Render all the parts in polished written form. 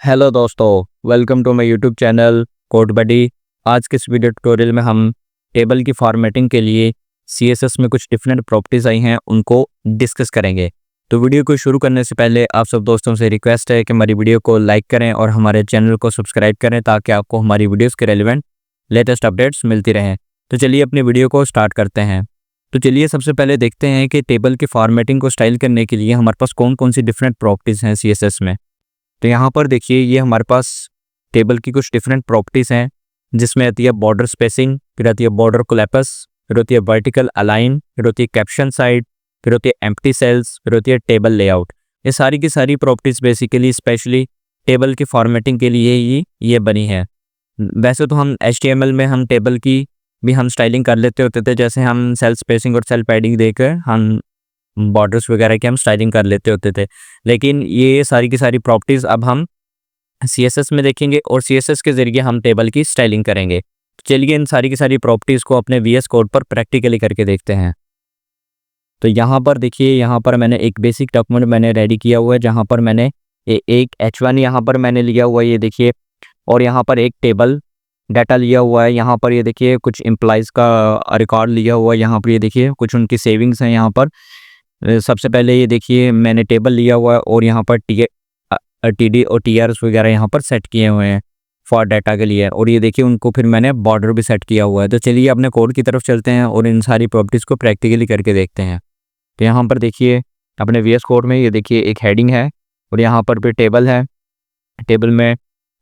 Hello दोस्तों, welcome to my YouTube channel code buddy. आज के इस वीडियो ट्यूटोरियल में हम टेबल की फॉर्मेटिंग के लिए सीएसएस में कुछ डिफरेंट प्रॉपर्टीज़ आई हैं, उनको डिस्कस करेंगे। तो वीडियो को शुरू करने से पहले आप सब दोस्तों से रिक्वेस्ट है कि हमारी वीडियो को लाइक करें और हमारे चैनल को सब्सक्राइब करें ताकि आपको हमारी वीडियोज़ के रेलिवेंट लेटेस्ट अपडेट्स मिलती रहें। तो चलिए अपनी वीडियो को स्टार्ट करते हैं। तो चलिए सबसे पहले देखते हैं कि टेबल की फॉर्मेटिंग को स्टाइल करने के लिए हमारे पास कौन कौन सी डिफरेंट प्रॉपर्टीज़ हैं सीएसएस में। तो यहाँ पर देखिए, ये हमारे पास टेबल की कुछ डिफरेंट प्रॉपर्टीज़ हैं, जिसमें आती है बॉर्डर स्पेसिंग, फिर आती है बॉर्डर कोलैप्स, फिर होती है वर्टिकल अलाइन, फिर होती है कैप्शन साइड, फिर होती है एम्प्टी सेल्स, फिर होती है टेबल लेआउट। ये सारी की सारी प्रॉपर्टीज़ बेसिकली स्पेशली टेबल की फॉर्मेटिंग के लिए ही ये बनी है। वैसे तो हम HTML में हम टेबल की भी हम स्टाइलिंग कर लेते होते थे, जैसे हम सेल स्पेसिंग और सेल पैडिंग देकर हम बॉर्डर्स वगैरह की हम स्टाइलिंग कर लेते होते थे, लेकिन ये सारी की सारी प्रॉपर्टीज़ अब हम CSS में देखेंगे और CSS के ज़रिए हम टेबल की स्टाइलिंग करेंगे। तो चलिए इन सारी की सारी प्रॉपर्टीज़ को अपने VS कोड पर प्रैक्टिकली करके देखते हैं। तो यहाँ पर देखिए, यहाँ पर मैंने एक बेसिक डॉक्यूमेंट मैंने रेडी किया हुआ है, जहाँ पर मैंने एक H1 यहाँ पर मैंने लिया हुआ है, ये देखिए, और यहाँ पर एक टेबल डाटा लिया हुआ है। यहाँ पर ये देखिए कुछ एम्प्लॉइज़ का रिकॉर्ड लिया हुआ है। यहाँ पर ये देखिए कुछ उनकी सेविंग्स हैं। यहाँ पर सबसे पहले ये देखिए मैंने टेबल लिया हुआ है और यहाँ पर TD और TRs वगैरह यहाँ पर सेट किए हुए हैं फॉर डाटा के लिए, और ये देखिए उनको फिर मैंने बॉर्डर भी सेट किया हुआ है। तो चलिए अपने कोड की तरफ चलते हैं और इन सारी प्रॉपर्टीज़ को प्रैक्टिकली करके देखते हैं। तो यहाँ पर देखिए अपने VS कोड में ये देखिए एक हेडिंग है और यहाँ पर भी टेबल है। टेबल में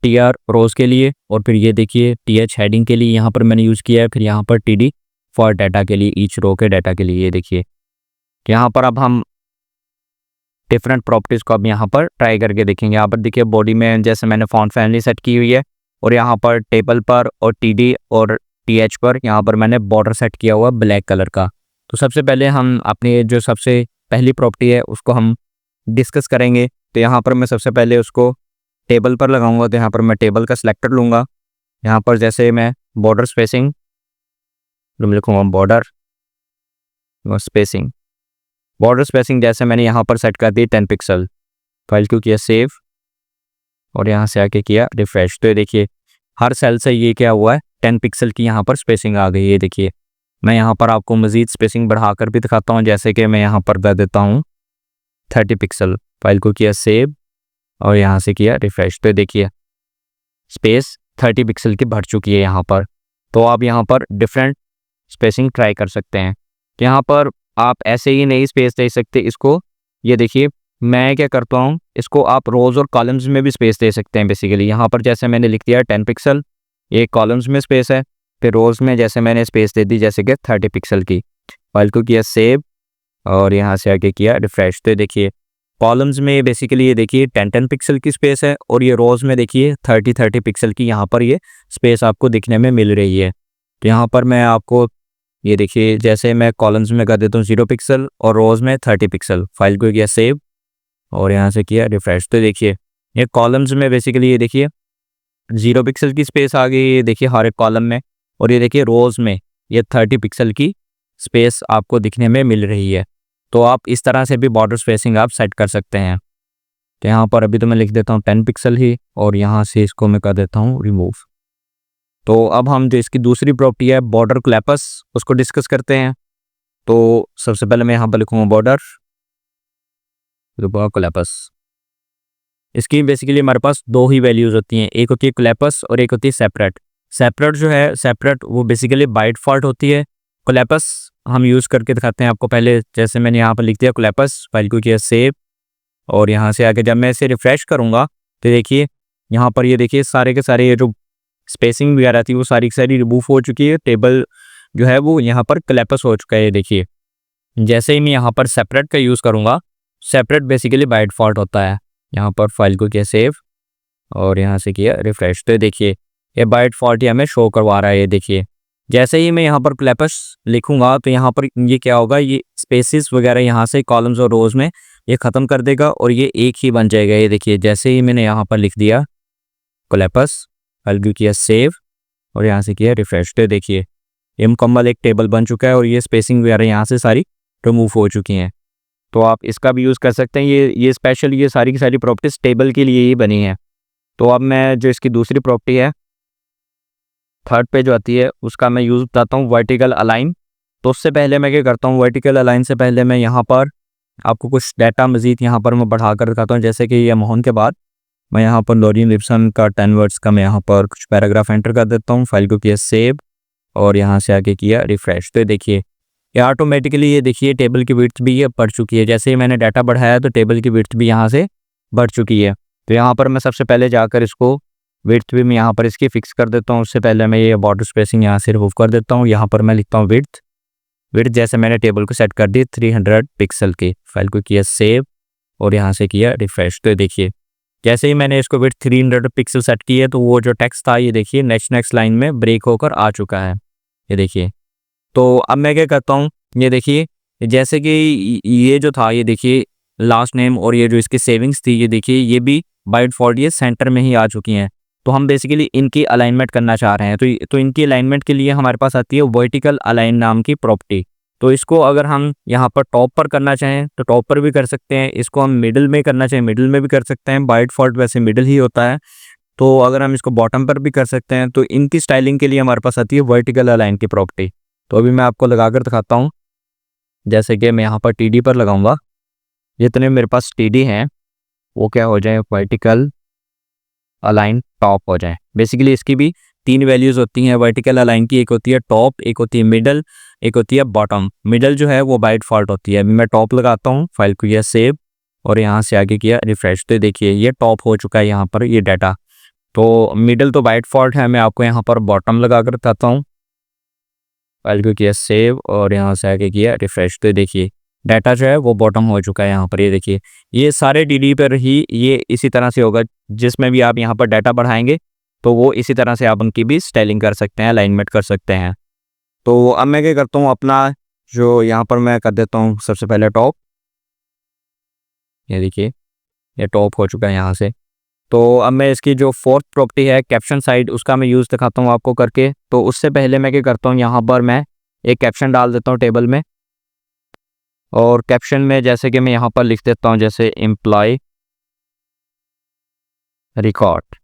TR रोज़ के लिए और फिर ये देखिए TH हेडिंग के लिए यहाँ पर मैंने यूज़ किया है, फिर यहाँ पर TD फॉर डाटा के लिए, ईच रो के डाटा के लिए। ये देखिए यहाँ पर अब हम डिफरेंट प्रॉपर्टीज़ को अब यहाँ पर ट्राई करके देखेंगे। यहाँ पर देखिए बॉडी में जैसे मैंने फॉन्ट फैमिली सेट की हुई है और यहाँ पर टेबल पर और TD और TH पर यहाँ पर मैंने बॉर्डर सेट किया हुआ ब्लैक कलर का। तो सबसे पहले हम अपनी जो सबसे पहली प्रॉपर्टी है उसको हम डिस्कस करेंगे। तो यहाँ पर मैं सबसे पहले उसको टेबल पर लगाऊंगा। तो यहाँ पर मैं टेबल का सिलेक्टर लूँगा। यहाँ पर जैसे मैं बॉर्डर स्पेसिंग लिखूँगा, बॉर्डर स्पेसिंग जैसे मैंने यहाँ पर सेट कर दी 10 पिक्सल। फाइल को किया सेव और यहाँ से आके किया रिफ्रेश। तो ये देखिए हर सेल से ये क्या हुआ है, 10 पिक्सल की यहाँ पर स्पेसिंग आ गई है। देखिए मैं यहाँ पर आपको मज़ीद स्पेसिंग बढ़ाकर भी दिखाता हूँ, जैसे कि मैं यहाँ पर दे देता हूँ 30 पिक्सल। फाइल को किया सेव और यहाँ से किया रिफ्रेश। तो देखिए स्पेस 30 पिक्सल की बढ़ चुकी है यहाँ पर। तो आप यहाँ पर डिफरेंट स्पेसिंग ट्राई कर सकते हैं। तो यहाँ पर आप ऐसे ही नहीं स्पेस दे सकते इसको। ये देखिए मैं क्या करता हूँ, इसको आप रोज़ और कॉलम्स में भी स्पेस दे सकते हैं। बेसिकली यहाँ पर जैसे मैंने लिख दिया 10 पिक्सल, ये कॉलम्स में स्पेस है, फिर रोज़ में जैसे मैंने स्पेस दे दी जैसे कि 30 पिक्सल की। फाइल को किया सेव और यहाँ से आके किया रिफ्रेश। तो देखिए कॉलम्स में बेसिकली ये देखिए 10 पिक्सल की स्पेस है और ये रोज़ में देखिए 30 पिक्सल की यहाँ पर ये स्पेस आपको दिखने में मिल रही है। तो यहाँ पर मैं आपको ये देखिए जैसे मैं कॉलम्स में कर देता हूँ 0 पिक्सल और रोज़ में 30 पिक्सल। फाइल को किया सेव और यहाँ से किया रिफ्रेश। तो देखिए ये कॉलम्स में बेसिकली ये देखिए 0 पिक्सल की स्पेस आ गई, ये देखिए हर एक कॉलम में, और ये देखिए रोज़ में ये 30 पिक्सल की स्पेस आपको दिखने में मिल रही है। तो आप इस तरह से भी बॉर्डर स्पेसिंग आप सेट कर सकते हैं। तो यहाँ पर अभी तो मैं लिख देता हूँ 10 पिक्सल ही और यहाँ से इसको मैं कर देता हूँ रिमूव। तो अब हम जो इसकी दूसरी प्रॉपर्टी है बॉर्डर कोलैप्स, उसको डिस्कस करते हैं। तो सबसे पहले मैं यहाँ पर लिखूँगा बॉर्डर कोलैप्स। इसकी बेसिकली हमारे पास दो ही वैल्यूज़ होती हैं, एक होती है कोलैप्स और एक होती है सेपरेट। सेपरेट जो है सेपरेट वो बेसिकली बाय डिफ़ॉल्ट होती है। कोलैप्स हम यूज़ करके दिखाते हैं आपको। पहले जैसे मैंने यहाँ पर लिख दिया कोलैप्स, फाइल को किया सेव और यहाँ से आके जब मैं इसे रिफ़्रेश करूँगा तो देखिए यहाँ पर ये देखिए सारे के सारे ये जो स्पेसिंग वगैरह थी वो सारी की सारी रिमूव हो चुकी है। टेबल जो है वो यहाँ पर कोलैप्स हो चुका है। देखिए जैसे ही मैं यहाँ पर सेपरेट का यूज़ करूँगा, सेपरेट बेसिकली बाय डिफ़ॉल्ट होता है। यहाँ पर फाइल को किया सेव और यहाँ से किया रिफ्रेश। तो देखिए ये बाय डिफ़ॉल्ट ही हमें शो करवा रहा है। ये देखिए जैसे ही मैं यहाँ पर कोलैप्स लिखूँगा तो यहाँ पर ये क्या होगा, ये स्पेसिस वगैरह यहाँ से कॉलम्स और रोज़ में ये ख़त्म कर देगा और ये एक ही बन जाएगा। ये देखिए जैसे ही मैंने यहाँ पर लिख दिया कोलैप्स, फाइल को किया सेव और यहाँ से किया रिफ्रेश। तो देखिए ये मुकम्मल एक टेबल बन चुका है और ये स्पेसिंग वगैरह यहाँ से सारी रिमूव हो चुकी हैं। तो आप इसका भी यूज़ कर सकते हैं। ये स्पेशल ये सारी की सारी प्रॉपर्टीज़ टेबल के लिए ही बनी है। तो अब मैं जो इसकी दूसरी प्रॉपर्टी है थर्ड पे जो आती है उसका मैं यूज़ बताता हूँ, वर्टिकल अलाइन। तो उससे पहले मैं क्या करता हूँ, वर्टिकल अलाइन से पहले मैं यहाँ पर आपको कुछ डाटा मज़ीद यहाँ पर मैं बढ़ा कर दिखाता हूँ। जैसे कि ये मोहन के बाद मैं यहाँ पर लोरियन लिप्सन का 10 वर्ड्स का मैं यहाँ पर कुछ पैराग्राफ एंटर कर देता हूँ। फाइल को किया सेव और यहाँ से आगे किया रिफ्रेश। तो देखिए ये ऑटोमेटिकली ये देखिए टेबल की विड्थ भी ये बढ़ चुकी है। जैसे ही मैंने डाटा बढ़ाया तो टेबल की विड्थ भी यहाँ से बढ़ चुकी है। तो यहाँ पर मैं सबसे पहले जाकर इसको विड्थ भी मैं यहाँ पर इसकी फिक्स कर देता हूँ। उससे पहले मैं ये बॉर्डर स्पेसिंग यहाँ से रिमूव कर देता हूँ। यहाँ पर मैं लिखता हूँ विड्थ जैसे मैंने टेबल को सेट कर दी 300 पिक्सल की। फाइल को किया सेव और यहाँ से किया रिफ्रेश। तो देखिए जैसे ही मैंने इसको विड्थ 300 पिक्सल सेट की है तो वो जो टेक्स्ट था ये देखिए नेक्स्ट लाइन में ब्रेक होकर आ चुका है, ये देखिए। तो अब मैं क्या करता हूँ, ये देखिए जैसे कि ये जो था ये देखिए लास्ट नेम और ये जो इसकी सेविंग्स थी ये देखिए ये भी बाय डिफॉल्ट ये सेंटर में ही आ चुकी हैं। तो हम बेसिकली इनकी अलाइनमेंट करना चाह रहे हैं। तो इनकी अलाइनमेंट के लिए हमारे पास आती है वर्टिकल अलाइन नाम की प्रॉपर्टी। तो इसको अगर हम यहाँ पर टॉप पर करना चाहें तो टॉप पर भी कर सकते हैं, इसको हम मिडिल में करना चाहें मिडिल में भी कर सकते हैं। बाय डिफॉल्ट वैसे मिडिल ही होता है। तो अगर हम इसको बॉटम पर भी कर सकते हैं। तो इनकी स्टाइलिंग के लिए हमारे पास आती है वर्टिकल अलाइन की प्रॉपर्टी। तो अभी मैं आपको लगा कर दिखाता हूँ। जैसे कि मैं यहाँ पर टी डी पर लगाऊंगा, जितने मेरे पास टी डी हैं वो क्या हो जाए, वर्टिकल अलाइन टॉप हो जाए। बेसिकली इसकी भी 3 वैल्यूज़ होती हैं वर्टिकल अलाइन की, एक होती है टॉप, एक होती है मिडल, एक होती है बॉटम। मिडल जो है वो बाय डिफॉल्ट होती है। अभी मैं टॉप लगाता हूँ, फाइल को किया सेव और यहाँ से आगे किया रिफ्रेश। तो देखिए ये टॉप हो चुका है यहाँ पर ये डाटा। तो मिडल तो बाय डिफॉल्ट है, मैं आपको यहाँ पर बॉटम लगा कर बताता हूँ। फाइल को किया सेव और यहाँ से आगे किया रिफ्रेश। तो देखिए डाटा जो है वो बॉटम हो चुका है यहाँ पर, ये देखिए। ये सारे डी पर ही ये इसी तरह से होगा। जिसमें भी आप यहाँ पर डाटा बढ़ाएंगे तो वो इसी तरह से आप उनकी भी स्टाइलिंग कर सकते हैं, अलाइनमेंट कर सकते हैं। तो अब मैं क्या करता हूँ, अपना जो यहाँ पर मैं कर देता हूँ सबसे पहले टॉप, ये देखिए ये टॉप हो चुका है यहाँ से। तो अब मैं इसकी जो फोर्थ प्रॉपर्टी है कैप्शन साइड उसका मैं यूज़ दिखाता हूँ आपको करके। तो उससे पहले मैं क्या करता हूँ, यहाँ पर मैं एक कैप्शन डाल देता हूँ टेबल में। और कैप्शन में जैसे कि मैं यहाँ पर लिख देता हूँ जैसे एम्प्लॉय रिकॉर्ड।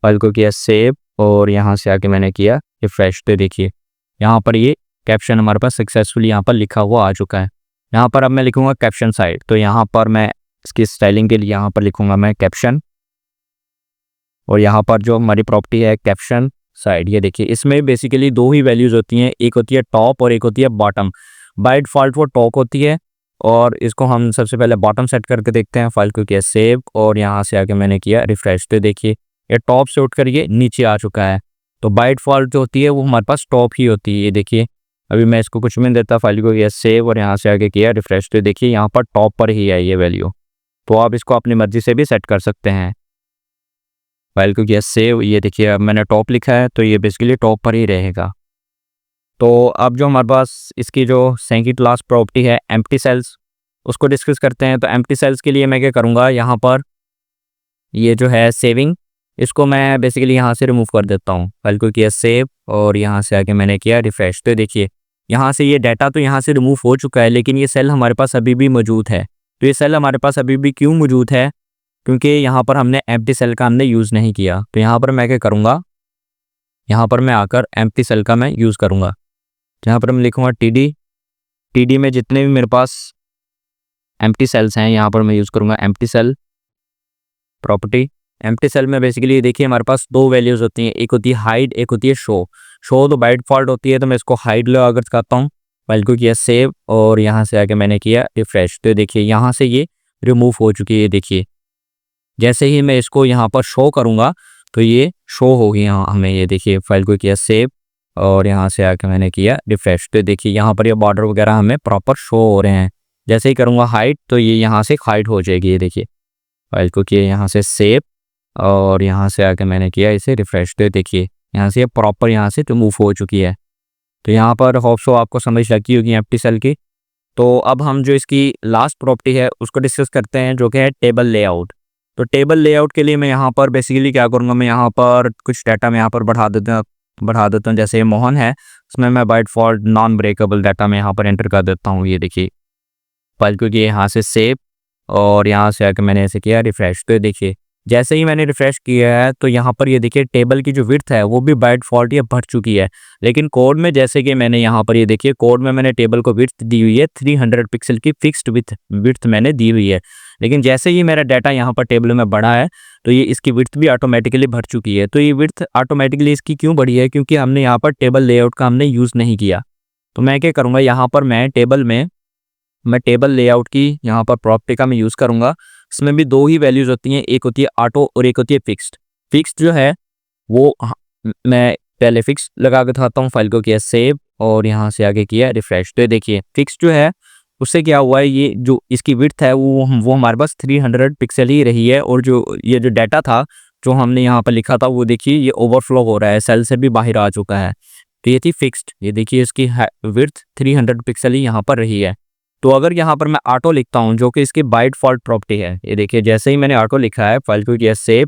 फाइल को किया सेव और यहाँ से आके मैंने किया रिफ्रेश। तो देखिए यहाँ पर ये कैप्शन हमारे पास सक्सेसफुली यहाँ पर लिखा हुआ आ चुका है। यहाँ पर अब मैं लिखूंगा कैप्शन साइड। तो यहाँ पर मैं इसकी स्टाइलिंग के लिए यहाँ पर लिखूंगा मैं कैप्शन और यहाँ पर जो हमारी प्रॉपर्टी है कैप्शन साइड, ये देखिए इसमें बेसिकली 2 ही वैल्यूज़ होती हैं, एक होती है टॉप और एक होती है बॉटम। बाय डिफॉल्ट वो टॉप होती है और इसको हम सबसे पहले बॉटम सेट करके देखते हैं। फाइल को किया सेव और यहाँ से आके मैंने किया रिफ्रेश। तो देखिए ये टॉप से उठ कर ये नीचे आ चुका है। तो बाय डिफॉल्ट जो होती है वो हमारे पास टॉप ही होती है, ये देखिए। अभी मैं इसको कुछ भी नहीं देता, फाइल को किया सेव और यहाँ से आगे किया रिफ्रेश। तो देखिए यहाँ पर टॉप पर ही है ये वैल्यू। तो आप इसको अपनी मर्जी से भी सेट कर सकते हैं। फाइल को किया सेव, ये देखिए अब मैंने टॉप लिखा है तो ये बेसिकली टॉप पर ही रहेगा। तो अब जो हमारे पास इसकी जो सेकंड लास्ट प्रॉपर्टी है एम्प्टी सेल्स, उसको डिस्कस करते हैं। तो एम्प्टी सेल्स के लिए मैं क्या करूँगा, यहाँ पर ये जो है सेविंग, इसको मैं बेसिकली यहाँ से रिमूव कर देता हूँ। फाइल को किया सेव और यहाँ से आके मैंने किया रिफ्रेश। तो देखिए यहाँ से ये डाटा तो यहाँ से रिमूव हो चुका है, लेकिन ये सेल हमारे पास अभी भी मौजूद है। तो ये सेल हमारे पास अभी भी क्यों मौजूद है, क्योंकि यहाँ पर हमने एम्प्टी सेल का हमने यूज़ नहीं किया। तो यहाँ पर मैं क्या करूँगा, यहाँ पर मैं आकर एम्प्टी सेल का मैं यूज़ करूँगा। यहाँ पर मैं लिखूँगा टी डी में जितने भी मेरे पास एम्प्टी सेल्स हैं यहाँ पर मैं यूज़ करूँगा empty cell property. Empty cell में बेसिकली देखिए हमारे पास 2 वैल्यूज़ होती हैं, एक होती है हाइड, एक होती है शो। शो तो बाय डिफॉल्ट होती है, तो मैं इसको हाइड लगा कर दिखाता हूँ। फाइल को किया सेव और यहाँ से आके मैंने किया रिफ्रेश। तो देखिए यहाँ से ये रिमूव हो चुकी है। देखिए जैसे ही मैं इसको यहाँ पर शो करूँगा तो ये शो होगी यहाँ हमें, ये देखिए। फाइल को किया सेव और यहाँ से आके मैंने किया रिफ्रेश। तो देखिए यहाँ पर ये बॉर्डर वगैरह हमें प्रॉपर शो हो रहे हैं। जैसे ही करूँगा हाइड तो ये यहाँ से हाइड हो जाएगी, ये देखिए। फाइल को किया यहाँ से सेव और यहाँ से आके मैंने किया इसे रिफ्रेश। तो देखिए यहाँ से प्रॉपर यहाँ से रिमूव हो चुकी है। तो यहाँ पर होप सो आपको समझ लगी होगी एम्प्टी सेल की। तो अब हम जो इसकी लास्ट प्रॉपर्टी है उसको डिस्कस करते हैं, जो कि है टेबल लेआउट। तो टेबल लेआउट के लिए मैं यहाँ पर बेसिकली क्या करूँगा, मैं यहाँ पर कुछ डाटा मैं यहाँ पर बढ़ा देता हूँ। जैसे मोहन है उसमें मैं by default non breakable data में यहाँ पर एंटर कर देता हूँ, ये देखिए। फाइल को किया यहाँ से सेव और यहाँ से आके मैंने ऐसे किया रिफ्रेश। तो ये देखिए जैसे ही मैंने रिफ्रेश किया है तो यहाँ पर ये देखिए टेबल की जो विड्थ है वो भी बाय डिफ़ॉल्ट ये बढ़ चुकी है। लेकिन कोड में जैसे कि मैंने यहाँ पर ये देखिए कोड में मैंने टेबल को विड्थ दी हुई है 300 पिक्सल की फिक्स्ड विड्थ मैंने दी हुई है। लेकिन जैसे ही मेरा डाटा यहाँ पर टेबल में बढ़ा है तो ये इसकी विड्थ भी ऑटोमेटिकली बढ़ चुकी है। तो ये विड्थ ऑटोमेटिकली इसकी क्यों बढ़ी है? क्योंकि हमने यहाँ पर टेबल लेआउट का हमने यूज़ नहीं किया। तो मैं क्या करूँगा, यहाँ पर मैं टेबल लेआउट की यहाँ पर प्रॉपर्टी का मैं यूज़ करूँगा। इसमें भी दो ही वैल्यूज़ होती हैं, एक होती है ऑटो और एक होती है फिक्स्ड। फिक्स्ड जो है वो मैं पहले फिक्स लगा के दिखाता हूँ। फाइल को किया सेव और यहाँ से आगे किया रिफ्रेश। तो ये देखिए फिक्स जो है उससे क्या हुआ है, ये जो इसकी विड्थ है वो हमारे पास 300 पिक्सल ही रही है। और जो ये जो डाटा था जो हमने यहाँ पर लिखा था वो देखिए ये ओवरफ्लो हो रहा है, सेल से भी बाहर आ चुका है। तो ये थी फिक्स्ड, ये देखिए इसकी विड्थ 300 पिक्सल ही यहाँ पर रही है। तो अगर यहाँ पर मैं ऑटो लिखता हूँ जो कि इसकी बाय डिफ़ॉल्ट प्रॉपर्टी है, ये देखिए जैसे ही मैंने ऑटो लिखा है फाइल को किया सेव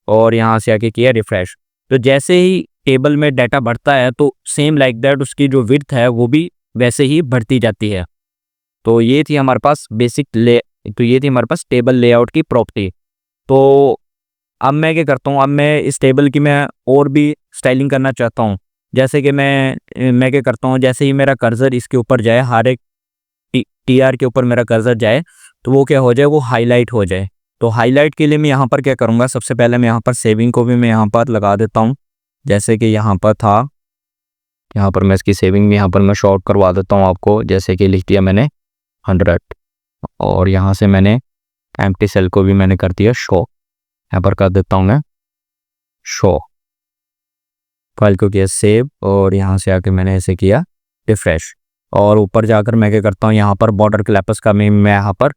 और यहाँ से आके किया रिफ्रेश, तो जैसे ही टेबल में डाटा बढ़ता है तो सेम लाइक दैट उसकी जो विड्थ है वो भी वैसे ही बढ़ती जाती है। तो ये थी हमारे पास टेबल लेआउट की प्रॉपर्टी। तो अब मैं क्या करता हूँ, अब मैं इस टेबल की मैं और भी स्टाइलिंग करना चाहता हूँ। जैसे कि मैं क्या करता हूँ, जैसे ही मेरा कर्सर इसके ऊपर जाए, हर एक टीआर के ऊपर मेरा कर्सर जाए तो वो क्या हो जाए, वो हाईलाइट हो जाए। तो हाईलाइट के लिए मैं यहाँ पर क्या करूँगा, सबसे पहले मैं यहाँ पर सेविंग को भी मैं यहाँ पर लगा देता हूँ। जैसे कि यहाँ पर था, यहाँ पर मैं इसकी सेविंग यहाँ पर मैं शॉर्ट करवा देता हूँ आपको। जैसे कि लिख दिया मैंने 100 और यहाँ से मैंने एम्प्टी सेल को भी मैंने कर दिया शो। यहाँ पर कर देता हूँ मैं शो, फाइल को किया सेव और यहाँ से आके मैंने ऐसे किया रिफ्रेश। और ऊपर जाकर मैं क्या करता हूँ, यहाँ पर बॉर्डर क्लैप्स का मैं यहाँ पर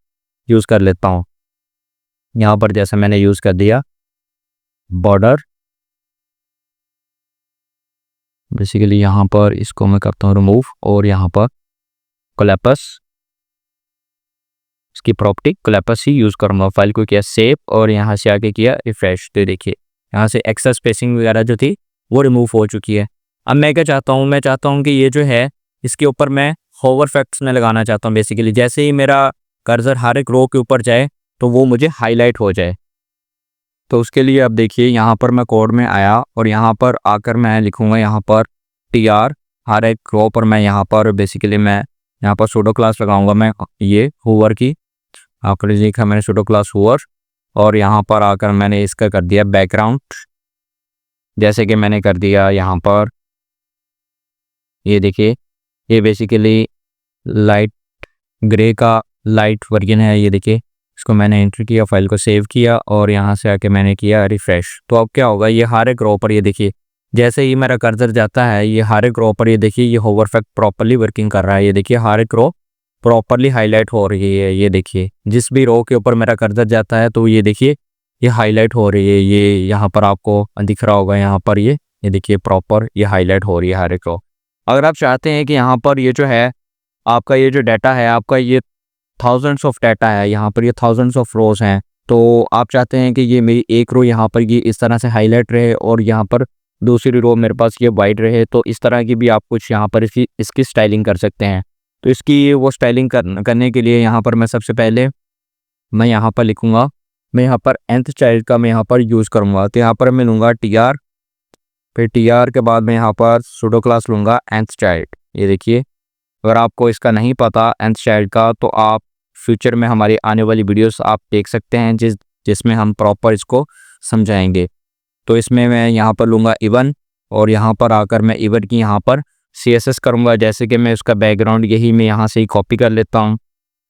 यूज़ कर लेता हूँ। यहाँ पर जैसे मैंने यूज़ कर दिया बॉर्डर, बेसिकली यहाँ पर इसको मैं करता हूँ रिमूव और यहाँ पर क्लैप्स, इसकी प्रॉपर्टी क्लैप्स ही यूज़ करूँगा। फाइल को किया सेव और यहाँ से आके किया रिफ्रेश। तो देखिए यहाँ से एक्सेस स्पेसिंग वगैरह जो थी वो रिमूव हो चुकी है। अब मैं क्या चाहता हूँ, मैं चाहता हूँ कि ये जो है इसके ऊपर मैं होवर इफेक्ट्स में लगाना चाहता हूँ। बेसिकली जैसे ही मेरा कर्सर हर एक रो के ऊपर जाए तो वो मुझे हाईलाइट हो जाए। तो उसके लिए अब देखिए यहाँ पर मैं कोड में आया और यहाँ पर आकर मैं लिखूँगा यहाँ पर TR, हर एक रो पर मैं यहाँ पर बेसिकली मैं यहाँ पर सूडो क्लास लगाऊंगा। मैं ये होवर की आकर लिखा मैंने सूडो क्लास होवर और यहाँ पर आकर मैंने इसका कर दिया बैकग्राउंड। जैसे कि मैंने कर दिया यहाँ पर, ये देखिए ये बेसिकली लाइट ग्रे का लाइट वर्जन है। ये देखिए इसको मैंने एंटर किया, फाइल को सेव किया और यहाँ से आके मैंने किया रिफ्रेश। तो अब क्या होगा, ये हर एक रो पर ये देखिए जैसे ही मेरा कर्सर जाता है ये हर एक रो पर ये देखिए ये होवर इफेक्ट प्रॉपर्ली वर्किंग कर रहा है। ये देखिए हर एक रो प्रॉपर्ली हाईलाइट हो रही है। ये देखिए जिस भी रो के ऊपर मेरा कर्सर जाता है तो ये देखिए ये हाईलाइट हो रही है। ये यहाँ पर आपको दिख रहा होगा, यहाँ पर ये देखिए प्रॉपर ये हाईलाइट हो रही है हर एक रो। अगर आप चाहते हैं कि यहाँ पर ये जो है आपका ये जो डाटा है, आपका ये थाउजेंड्स ऑफ डाटा है, यहाँ पर ये थाउजेंड्स ऑफ रोज हैं, तो आप चाहते हैं कि ये मेरी एक रो यहाँ पर ये इस तरह से हाईलाइट रहे और यहाँ पर दूसरी रो मेरे पास ये वाइट रहे, तो इस तरह की भी आप कुछ यहाँ पर इसकी स्टाइलिंग कर सकते हैं। तो इसकी वो स्टाइलिंग करने के लिए यहाँ पर मैं सबसे पहले मैं यहाँ पर लिखूँगा, मैं यहाँ पर nth चाइल्ड का मैं यहाँ पर यूज़ करूँगा। तो यहाँ पर मैं लूँगा TR, फिर TR के बाद मैं यहाँ पर सूडो क्लास लूँगा nth चाइल्ड। ये देखिए अगर आपको इसका नहीं पता nth चाइल्ड का तो आप फ्यूचर में हमारी आने वाली वीडियोस आप देख सकते हैं जिसमें हम प्रॉपर इसको समझाएंगे। तो इसमें मैं यहाँ पर लूँगा इवन और यहाँ पर आकर मैं इवन की यहाँ पर CSS करूँगा। जैसे कि मैं उसका बैकग्राउंड यही मैं यहाँ से ही कॉपी कर लेता हूँ,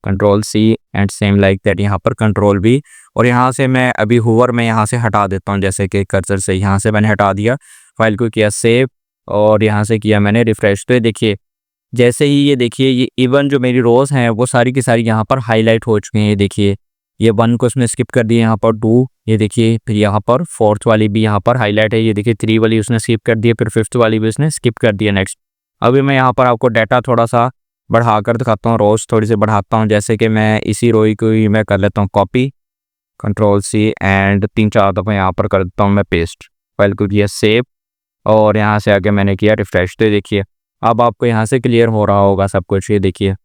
Ctrl+C and same like that यहाँ पर Ctrl+V और यहाँ से मैं अभी होवर में यहाँ से हटा देता हूँ। जैसे कि कर्सर से यहाँ से मैंने हटा दिया, फाइल को किया सेव और यहाँ से किया मैंने रिफ्रेश। तो ये देखिए जैसे ही ये देखिए ये इवन जो मेरी रोज़ हैं वो सारी की सारी यहाँ पर हाईलाइट हो चुकी हैं। ये देखिए ये 1 को उसने स्किप कर दिया, यहाँ पर 2, ये देखिए फिर यहाँ पर 4th वाली भी यहाँ पर हाईलाइट है। ये देखिए 3 वाली उसने स्किप कर दिया, फिर 5th वाली भी उसने स्किप कर दिया। नेक्स्ट अभी मैं यहाँ पर आपको डाटा थोड़ा सा बढ़ा कर दिखाता हूँ, रोज़ थोड़ी सी बढ़ाता हूँ। जैसे कि मैं इसी रो को ही मैं कर लेता हूँ कॉपी, Ctrl+C एंड 3-4 दफ़ा यहाँ पर कर देता हूँ मैं पेस्ट, फाइल को किया सेव और यहाँ से आके मैंने किया रिफ्रेश। तो देखिए अब आपको यहाँ से क्लियर हो रहा होगा सब कुछ। ये देखिए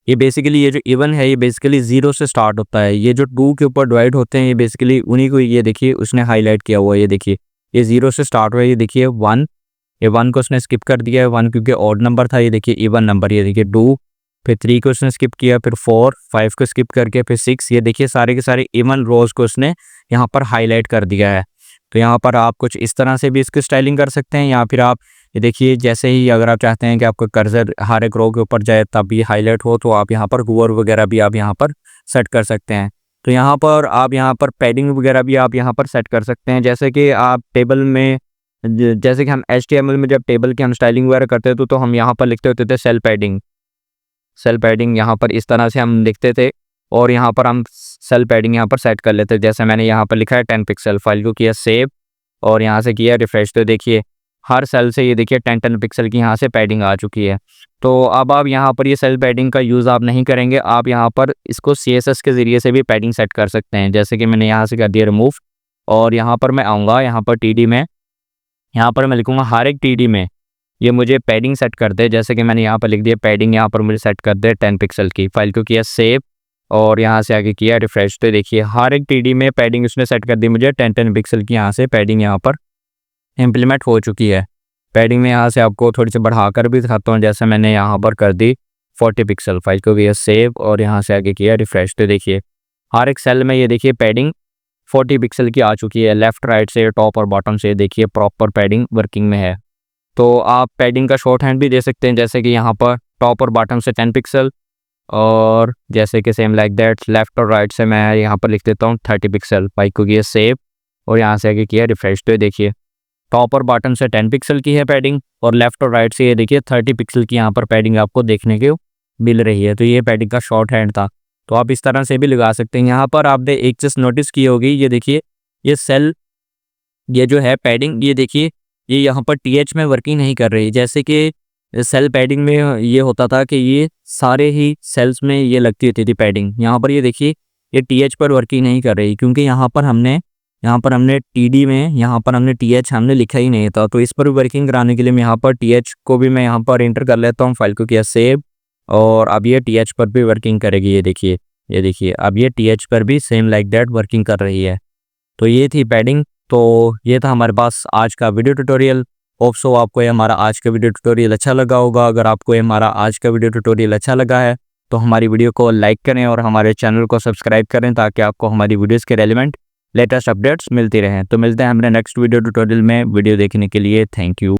ये बेसिकली ये जो इवन है ये बेसिकली 0 से स्टार्ट होता है। ये जो 2 के ऊपर डिवाइड होते हैं ये बेसिकली उन्हीं को, ये देखिए उसने हाईलाइट किया हुआ है, ये देखिए ये 0 से स्टार्ट हुआ है, ये देखिए 1, ये 1 को उसने स्किप कर दिया है, 1 क्योंकि ऑड नंबर था, ये देखिए इवन नंबर, ये देखिए 2, फिर 3 को उसने स्किप किया, फिर 4, 5 को स्किप करके फिर 6, ये देखिए सारे के सारे इवन रोज को उसने यहाँ पर हाईलाइट कर दिया है। तो यहाँ पर आप कुछ इस तरह से भी इसकी स्टाइलिंग कर सकते हैं, या फिर आप ये देखिए जैसे ही अगर आप चाहते हैं कि आपका कर्सर हर एक रो के ऊपर जाए तब ये हाईलाइट हो, तो आप यहाँ पर हूवर वगैरह भी आप यहाँ पर सेट कर सकते हैं। तो यहाँ पर आप यहाँ पर पैडिंग वगैरह भी आप यहाँ पर सेट कर सकते हैं। जैसे कि आप टेबल में जैसे कि हम HTML में जब टेबल की हम स्टाइलिंग वगैरह करते थे तो हम यहाँ पर लिखते होते थे सेल पैडिंग यहाँ पर इस तरह से हम लिखते थे, और यहाँ पर हम सेल पैडिंग यहाँ पर सेट कर लेते। जैसे मैंने यहाँ पर लिखा है 10 पिक्सल, फाइल को किया सेव और यहाँ से किया रिफ्रेश, तो देखिए हर सेल से ये देखिए 10 पिक्सल की यहाँ से पैडिंग आ चुकी है। तो अब आप यहाँ पर ये सेल पैडिंग का यूज़ आप नहीं करेंगे, आप यहाँ पर इसको CSS के ज़रिए से भी पैडिंग सेट कर सकते हैं। जैसे कि मैंने यहाँ से कर दिया रिमूव, और यहाँ पर मैं आऊँगा, यहाँ पर TD में, यहाँ पर मैं लिखूँगा हर एक TD में ये मुझे पैडिंग सेट कर दे। जैसे कि मैंने यहाँ पर लिख दिया पैडिंग, यहाँ पर मुझे सेट कर दे 10 पिक्सल की, फाइल को किया सेव और यहाँ से आगे किया रिफ्रेश, तो देखिए हर एक TD में पैडिंग उसने सेट कर दी मुझे 10 पिक्सल की। यहाँ से पैडिंग यहाँ पर इम्प्लीमेंट हो चुकी है। पैडिंग में यहाँ से आपको थोड़ी सी बढ़ाकर भी दिखाता हूँ, जैसे मैंने यहाँ पर कर दी 40 पिक्सल, फाइल को किया सेव और यहाँ से आगे किया रिफ्रेश, तो देखिए हर एक सेल में ये देखिए पैडिंग 40 पिक्सल की आ चुकी है। लेफ्ट राइट से, टॉप और बॉटम से देखिए प्रॉपर पैडिंग वर्किंग में है। तो आप पैडिंग का शॉर्ट हैंड भी दे सकते हैं, जैसे कि यहाँ पर टॉप और बॉटम से 10 पिक्सल, और जैसे कि सेम लाइक दैट लेफ्ट और राइट से मैं यहाँ पर लिख देता हूँ 30 पिक्सल, फाइल को किया सेव और यहाँ से आगे किया रिफ्रेश, तो देखिए टॉप और बॉटम से 10 पिक्सल की है पैडिंग, और लेफ्ट और राइट से ये देखिए 30 पिक्सल की यहाँ पर पैडिंग आपको देखने को मिल रही है। तो ये पैडिंग का शॉर्ट हैंड था, तो आप इस तरह से भी लगा सकते हैं। यहाँ पर आपने एक चीज़ नोटिस की होगी, ये देखिए ये सेल, ये जो है पैडिंग, ये देखिए ये यहाँ पर TH में वर्किंग नहीं कर रही। जैसे कि सेल पैडिंग में ये होता था कि ये सारे ही सेल्स में ये लगती होती थी पैडिंग, यहाँ पर ये देखिए ये TH पर वर्किंग नहीं कर रही, क्योंकि यहाँ पर हमने TD में यहाँ पर हमने TH हमने लिखा ही नहीं था। तो इस पर वर्किंग कराने के लिए मैं यहाँ पर TH को भी मैं यहाँ पर एंटर कर लेता हूँ, फाइल को किया सेव और अब ये TH पर भी वर्किंग करेगी। ये देखिए अब ये TH पर भी सेम लाइक दैट वर्किंग कर रही है। तो ये थी पैडिंग। तो ये था हमारे पास आज का वीडियो ट्यूटोरियल। होप सो आपको ये हमारा आज का वीडियो ट्यूटोरियल अच्छा लगा होगा। अगर आपको ये हमारा आज का वीडियो ट्यूटोरियल अच्छा लगा है तो हमारी वीडियो को लाइक करें और हमारे चैनल को सब्सक्राइब करें, ताकि आपको हमारी वीडियोस के रेलिवेंट लेटेस्ट अपडेट्स मिलती रहें। तो मिलते हैं हमारे नेक्स्ट वीडियो ट्यूटोरियल में। वीडियो देखने के लिए थैंक यू।